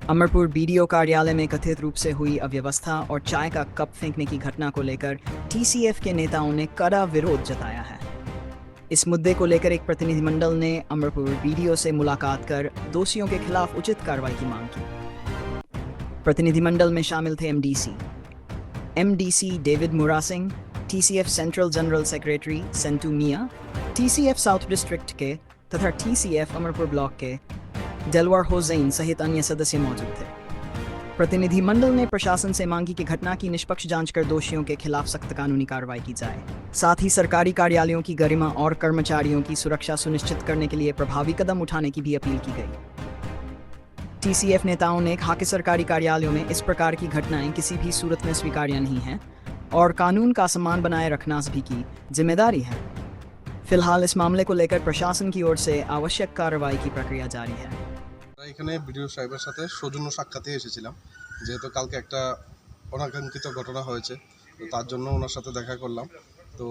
Amarpur BDO कार्यालय में कथित रूप से हुई अव्यवस्था और चाय का कप फेंकने की घटना को लेकर टीसीएफ के नेताओं ने कड़ा विरोध जताया है। इस मुद्दे को लेकर एक प्रतिनिधिमंडल ने अमरपुर बीडीओ से मुलाकात कर दोषियों के खिलाफ उचित कार्रवाई की मांग की। प्रतिनिधिमंडल में शामिल थे MDC David Mura Singh, TCF central general secretary Sentu Mia, TCF south district के तथा टीसीएफ अमरपुर ब्लॉक के डेलवार हुसैन सहित अन्य सदस्य मौजूद थे। प्रतिनिधिमंडल ने प्रशासन से मांगी कि घटना की निष्पक्ष जांच कर दोषियों के खिलाफ सख्त कानूनी कार्रवाई की जाए। साथ ही सरकारी कार्यालयों की गरिमा और कर्मचारियों की सुरक्षा सुनिश्चित करने के लिए प्रभावी कदम उठाने की भी अपील की गई। टीसीएफ नेताओं ने कहा कि सरकारी कार्यालयों में इस प्रकार की घटनाएं किसी भी सूरत में स्वीकार्य नहीं हैं और कानून का सम्मान बनाए रखना सभी की जिम्मेदारी है। फिलहाल इस मामले को लेकर प्रशासन की ओर से आवश्यक कार्रवाई की प्रक्रिया जारी है। এখানে বিডিও সাহেবের সাথে সৌজন্য সাক্ষাতে এসেছিলাম, যেহেতু কালকে একটা অনাকাঙ্ক্ষিত ঘটনা হয়েছে, তো তার জন্য ওনার সাথে দেখা করলাম। তো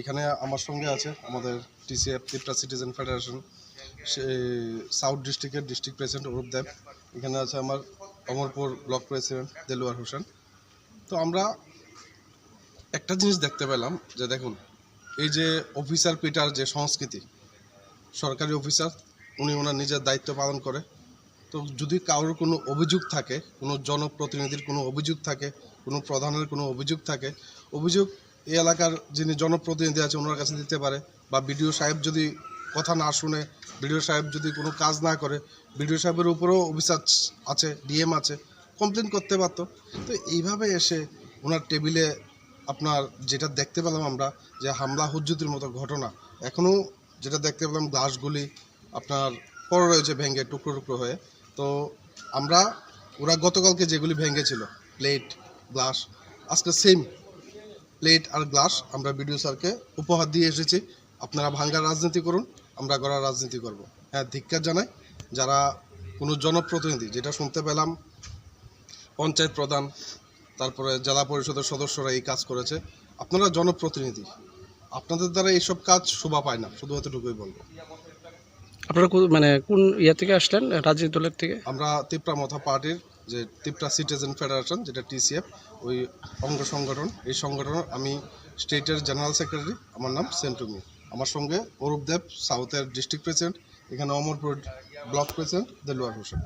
এখানে আমার সঙ্গে আছে আমাদের TCF Tripura citizen federation south ডিস্ট্রিক্টের ডিস্ট্রিক্ট প্রেসিডেন্ট অরূপ দেব, এখানে আছে আমার অমরপুর ব্লক প্রেসিডেন্ট দেলোয়ার হোসেন। তো আমরা একটা জিনিস দেখতে পেলাম যে দেখুন, এই যে অফিসার পিটার যে সংস্কৃতি, সরকারি অফিসার উনি ওনার নিজের দায়িত্ব পালন করে। তো যদি কারোর কোনো অভিযোগ থাকে, কোনো জনপ্রতিনিধির কোনো অভিযোগ থাকে, কোনো প্রধানের কোনো অভিযোগ থাকে, অভিযোগ এই এলাকার যিনি জনপ্রতিনিধি আছে ওনার কাছে দিতে পারে, বা বিডিও সাহেব যদি কথা না শুনে, বিডিও সাহেব যদি কোনো কাজ না করে, বিডিও সাহেবের উপরেও অফিসার আছে, ডিএম আছে, কমপ্লেন করতে পারত। তো এইভাবে এসে ওনার টেবিলে আপনার যেটা দেখতে পেলাম আমরা, যে হামলা হুজ্জুতির মতো ঘটনা, এখনও যেটা দেখতে পেলাম গ্লাসগুলি আপনার পড়ে রয়েছে ভেঙে টুকরো টুকরো হয়ে। তো আমরা ওরা গতকালকে যেগুলি ভেঙেছিল প্লেট গ্লাস, আজকে সেম প্লেট আর গ্লাস আমরা বিডিও স্যারকে উপহার দিয়ে এসেছি। আপনারা ভাঙ্গার রাজনীতি করুন, আমরা গড়ার রাজনীতি করব। হ্যাঁ, ধিক্কার জানাই যারা কোনো জনপ্রতিনিধি, যেটা শুনতে পেলাম পঞ্চায়েত প্রধান, তারপরে জেলা পরিষদের সদস্যরা এই কাজ করেছে। আপনারা জনপ্রতিনিধি, আপনাদের দ্বারা এইসব কাজ শোভা পায় না, শুধু এতটুকুই বলবো। আপনারা মানে কোন ইয়ে থেকে আসলেন, রাজনৈতিক দলের থেকে? আমরা ত্রিপুরা মথা পার্টির যে ত্রিপুরা সিটিজেন ফেডারেশন, যেটা টিসিএফ, ওই অঙ্গ সংগঠন। এই সংগঠনের আমি স্টেটের জেনারেল সেক্রেটারি, আমার নাম সেন্টুমি। আমার সঙ্গে অরূপ দেব সাউথের ডিস্ট্রিক্ট প্রেসিডেন্ট, এখানে অমরপুর ব্লক প্রেসিডেন্ট দেলোয়ার হোসেন।